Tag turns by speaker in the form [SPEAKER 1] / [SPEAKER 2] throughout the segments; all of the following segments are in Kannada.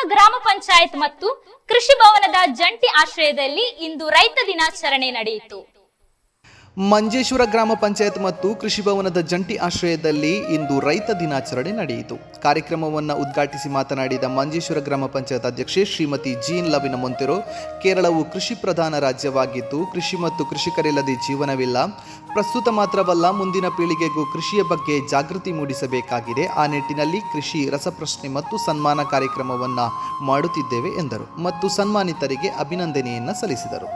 [SPEAKER 1] ಗ್ರಾಮ ಪಂಚಾಯತ್ ಮತ್ತು ಕೃಷಿ ಭವನದ ಜಂಟಿ ಆಶ್ರಯದಲ್ಲಿ ಇಂದು ರೈತ ದಿನಾಚರಣೆ ನಡೆಯಿತು.
[SPEAKER 2] ಮಂಜೇಶ್ವರ ಗ್ರಾಮ ಪಂಚಾಯತ್ ಮತ್ತು ಕೃಷಿ ಭವನದ ಜಂಟಿ ಆಶ್ರಯದಲ್ಲಿ ಇಂದು ರೈತ ದಿನಾಚರಣೆ ನಡೆಯಿತು. ಕಾರ್ಯಕ್ರಮವನ್ನು ಉದ್ಘಾಟಿಸಿ ಮಾತನಾಡಿದ ಮಂಜೇಶ್ವರ ಗ್ರಾಮ ಪಂಚಾಯತ್ ಅಧ್ಯಕ್ಷೆ ಶ್ರೀಮತಿ ಜೀನ್ ಲವಿನ ಮೊಂತೆರೋ, ಕೇರಳವು ಕೃಷಿ ಪ್ರಧಾನ ರಾಜ್ಯವಾಗಿದ್ದು ಕೃಷಿ ಮತ್ತು ಕೃಷಿಕರಿಲ್ಲದೆ ಜೀವನವಿಲ್ಲ. ಪ್ರಸ್ತುತ ಮಾತ್ರವಲ್ಲ, ಮುಂದಿನ ಪೀಳಿಗೆಗೂ ಕೃಷಿಯ ಬಗ್ಗೆ ಜಾಗೃತಿ ಮೂಡಿಸಬೇಕಾಗಿದೆ. ಆ ನಿಟ್ಟಿನಲ್ಲಿ ಕೃಷಿ ರಸಪ್ರಶ್ನೆ ಮತ್ತು ಸನ್ಮಾನ ಕಾರ್ಯಕ್ರಮವನ್ನು ಮಾಡುತ್ತಿದ್ದೇವೆ ಎಂದರು ಮತ್ತು ಸನ್ಮಾನಿತರಿಗೆ ಅಭಿನಂದನೆಯನ್ನು ಸಲ್ಲಿಸಿದರು.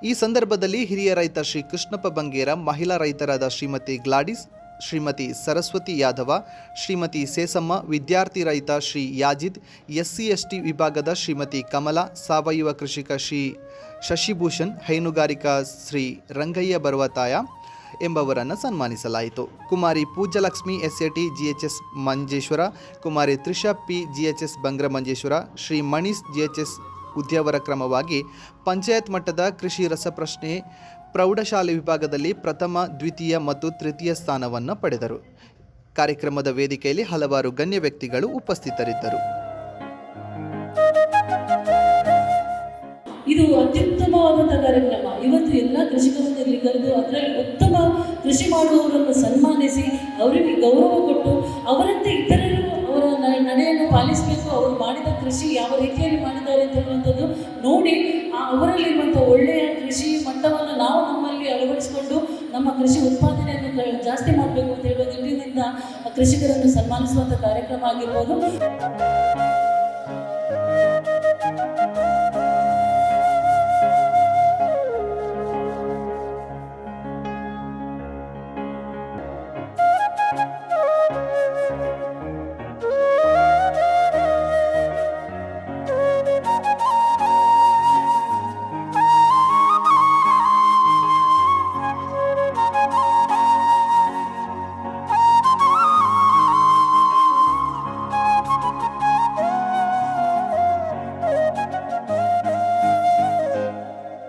[SPEAKER 2] ಈ ಸಂದರ್ಭದಲ್ಲಿ ಹಿರಿಯ ರೈತ ಶ್ರೀ ಕೃಷ್ಣಪ್ಪ ಬಂಗೇರ, ಮಹಿಳಾ ರೈತರಾದ ಶ್ರೀಮತಿ ಗ್ಲಾಡಿಸ್, ಶ್ರೀಮತಿ ಸರಸ್ವತಿ ಯಾದವ, ಶ್ರೀಮತಿ ಸೇಸಮ್ಮ, ವಿದ್ಯಾರ್ಥಿ ರೈತ ಶ್ರೀ ಯಾಜಿದ್, SC/ST ವಿಭಾಗದ ಶ್ರೀಮತಿ ಕಮಲಾ, ಸಾವಯವ ಕೃಷಿಕ ಶ್ರೀ ಶಶಿಭೂಷಣ್, ಹೈನುಗಾರಿಕಾ ಶ್ರೀ ರಂಗಯ್ಯ ಬರುವತಾಯ ಎಂಬವರನ್ನು ಸನ್ಮಾನಿಸಲಾಯಿತು. ಕುಮಾರಿ ಪೂಜ್ಯಲಕ್ಷ್ಮಿ SAT GHS ಮಂಜೇಶ್ವರ, ಕುಮಾರಿ Trisha P GHS Bangra Manjeshwar, Shri ಮಣೀಶ್ GHS Udyavara ಕ್ರಮವಾಗಿ ಪಂಚಾಯತ್ ಮಟ್ಟದ ಕೃಷಿ ರಸಪ್ರಶ್ನೆ ಪ್ರೌಢಶಾಲೆ ವಿಭಾಗದಲ್ಲಿ ಪ್ರಥಮ, ದ್ವಿತೀಯ ಮತ್ತು ತೃತೀಯ ಸ್ಥಾನವನ್ನು ಪಡೆದರು. ಕಾರ್ಯಕ್ರಮದ ವೇದಿಕೆಯಲ್ಲಿ ಹಲವಾರು ಗಣ್ಯ ವ್ಯಕ್ತಿಗಳು ಉಪಸ್ಥಿತರಿದ್ದರು.
[SPEAKER 3] ಇದು ಅತ್ಯುತ್ತಮವಾದಂಥ ಕಾರ್ಯಕ್ರಮ. ಇವತ್ತು ಎಲ್ಲ ಕೃಷಿಕರನ್ನು ಇಲ್ಲಿ ಕರೆದು ಅದರಲ್ಲಿ ಉತ್ತಮ ಕೃಷಿ ಮಾಡುವವರನ್ನು ಸನ್ಮಾನಿಸಿ ಅವರಿಗೆ ಗೌರವ ಕೊಟ್ಟು ಅವರಂತೆ ಇತರರು ಅವರ ನಡೆಯನ್ನು ಪಾಲಿಸಬೇಕು. ಅವರು ಮಾಡಿದ ಕೃಷಿ ಯಾವ ರೀತಿಯಲ್ಲಿ ಮಾಡಿದ್ದಾರೆ ಅಂತ ಹೇಳುವಂಥದ್ದು ನೋಡಿ ಅವರಲ್ಲಿರುವಂಥ ಒಳ್ಳೆಯ ಕೃಷಿ ಮಟ್ಟವನ್ನು ನಾವು ನಮ್ಮಲ್ಲಿ ಅಳವಡಿಸಿಕೊಂಡು ನಮ್ಮ ಕೃಷಿ ಉತ್ಪಾದನೆಯನ್ನು ಜಾಸ್ತಿ ಮಾಡಬೇಕು ಅಂತ ಹೇಳುವ ನಿಟ್ಟಿನಿಂದ ಕೃಷಿಕರನ್ನು ಸನ್ಮಾನಿಸುವಂಥ ಕಾರ್ಯಕ್ರಮ ಆಗಿರ್ಬೋದು.